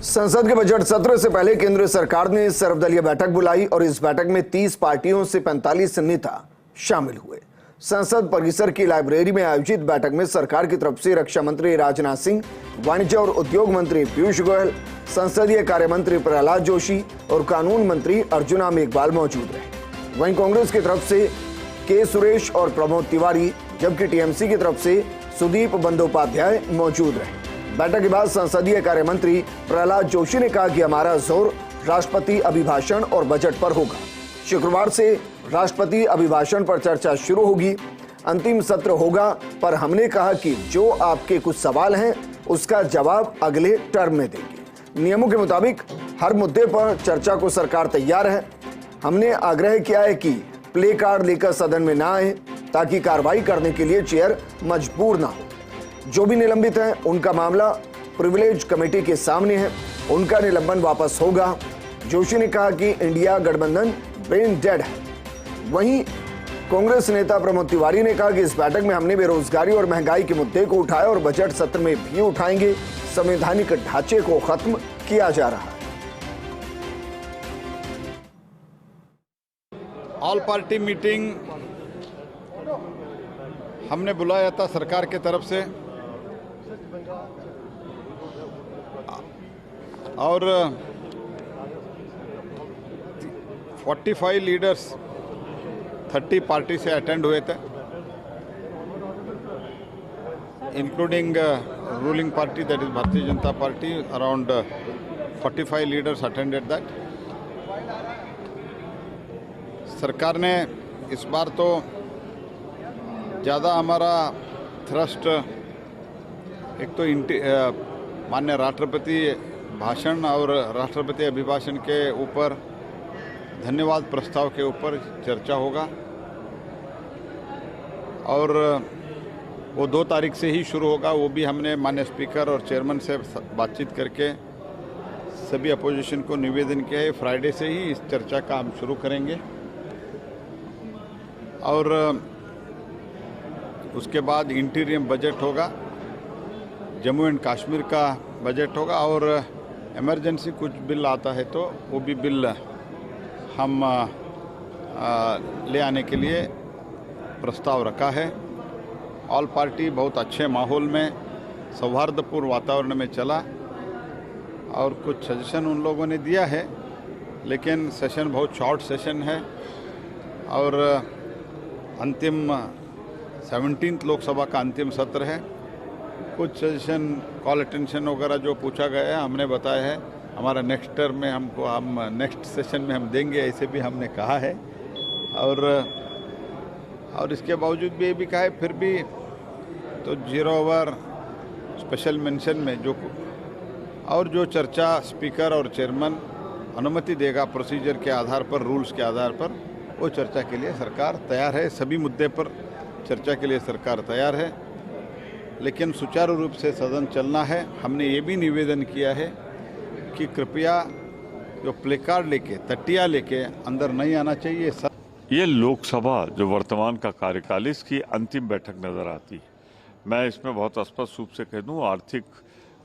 संसद के बजट सत्र से पहले केंद्र सरकार ने सर्वदलीय बैठक बुलाई और इस बैठक में 30 पार्टियों से 45 नेता शामिल हुए। संसद परिसर की लाइब्रेरी में आयोजित बैठक में सरकार की तरफ से रक्षा मंत्री राजनाथ सिंह, वाणिज्य और उद्योग मंत्री पीयूष गोयल, संसदीय कार्य मंत्री प्रहलाद जोशी और कानून मंत्री अर्जुन मेघवाल मौजूद रहे। वहीं कांग्रेस की तरफ से के सुरेश और प्रमोद तिवारी, जबकि टीएमसी की तरफ से सुदीप बंदोपाध्याय मौजूद रहे। बैठक के बाद संसदीय कार्य मंत्री प्रहलाद जोशी ने कहा कि हमारा जोर राष्ट्रपति अभिभाषण और बजट पर होगा। शुक्रवार से राष्ट्रपति अभिभाषण पर चर्चा शुरू होगी, अंतिम सत्र होगा, पर हमने कहा कि जो आपके कुछ सवाल हैं उसका जवाब अगले टर्म में देंगे। नियमों के मुताबिक हर मुद्दे पर चर्चा को सरकार तैयार है। हमने आग्रह किया है कि प्ले कार्ड लेकर सदन में ना आए ताकि कार्रवाई करने के लिए चेयर मजबूर ना हो। जो भी निलंबित हैं उनका मामला प्रिविलेज कमेटी के सामने है, उनका निलंबन वापस होगा। जोशी ने कहा कि इंडिया गठबंधन ब्रेन डेड है। वहीं कांग्रेस नेता प्रमोद तिवारी ने कहा कि इस बैठक में हमने बेरोजगारी और महंगाई के मुद्दे को उठाया और बजट सत्र में भी उठाएंगे। संवैधानिक ढांचे को खत्म किया जा रहा है। ऑल पार्टी मीटिंग हमने बुलाया था सरकार की तरफ से और 45 लीडर्स 30 पार्टी से अटेंड हुए थे, including ruling party that is Bharatiya Janata party. Around 45 leaders attended that. सरकार ने इस बार तो ज़्यादा हमारा थ्रस्ट एक तो माननीय राष्ट्रपति भाषण और राष्ट्रपति अभिभाषण के ऊपर धन्यवाद प्रस्ताव के ऊपर चर्चा होगा और वो 2 तारीख से ही शुरू होगा। वो भी हमने माननीय स्पीकर और चेयरमैन से बातचीत करके सभी अपोजिशन को निवेदन किया है। फ्राइडे से ही इस चर्चा का हम शुरू करेंगे और उसके बाद इंटीरियम बजट होगा, जम्मू एंड कश्मीर का बजट होगा और इमरजेंसी कुछ बिल आता है तो वो भी बिल हम ले आने के लिए प्रस्ताव रखा है। ऑल पार्टी बहुत अच्छे माहौल में सौहार्दपूर्ण वातावरण में चला और कुछ सजेशन उन लोगों ने दिया है, लेकिन सेशन बहुत शॉर्ट सेशन है और अंतिम 17th लोकसभा का अंतिम सत्र है। कुछ सजेशन कॉल अटेंशन वगैरह जो पूछा गया है हमने बताया है हमारा नेक्स्ट टर्म में हम नेक्स्ट सेशन में हम देंगे, ऐसे भी हमने कहा है और इसके बावजूद भी ये भी कहा है फिर भी तो 0 ओवर स्पेशल मेंशन में जो चर्चा स्पीकर और चेयरमैन अनुमति देगा प्रोसीजर के आधार पर, रूल्स के आधार पर, वो चर्चा के लिए सरकार तैयार है। सभी मुद्दे पर चर्चा के लिए सरकार तैयार है, लेकिन सुचारू रूप से सदन चलना है। हमने ये भी निवेदन किया है कि कृपया जो प्ले कार्ड लेके तटिया लेके अंदर नहीं आना चाहिए। ये लोकसभा जो वर्तमान का कार्यकाल इसकी अंतिम बैठक नज़र आती है। मैं इसमें बहुत स्पष्ट रूप से कह दूं, आर्थिक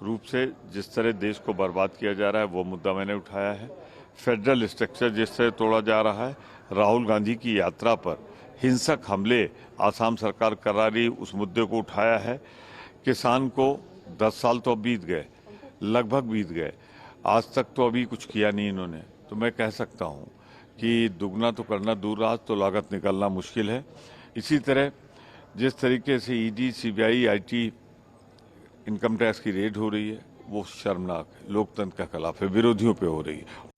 रूप से जिस तरह देश को बर्बाद किया जा रहा है वो मुद्दा मैंने उठाया है। फेडरल स्ट्रक्चर जिस तरह तोड़ा जा रहा है, राहुल गांधी की यात्रा पर हिंसक हमले आसाम सरकार करा रही, उस मुद्दे को उठाया है। किसान को 10 साल तो अब बीत गए, लगभग बीत गए, आज तक तो अभी कुछ किया नहीं इन्होंने। तो मैं कह सकता हूं कि दुगना तो करना दूर रहा तो लागत निकालना मुश्किल है। इसी तरह जिस तरीके से ED, CBI, IT, income tax की रेड हो रही है वो शर्मनाक है, लोकतंत्र के खिलाफ है, विरोधियों पे हो रही है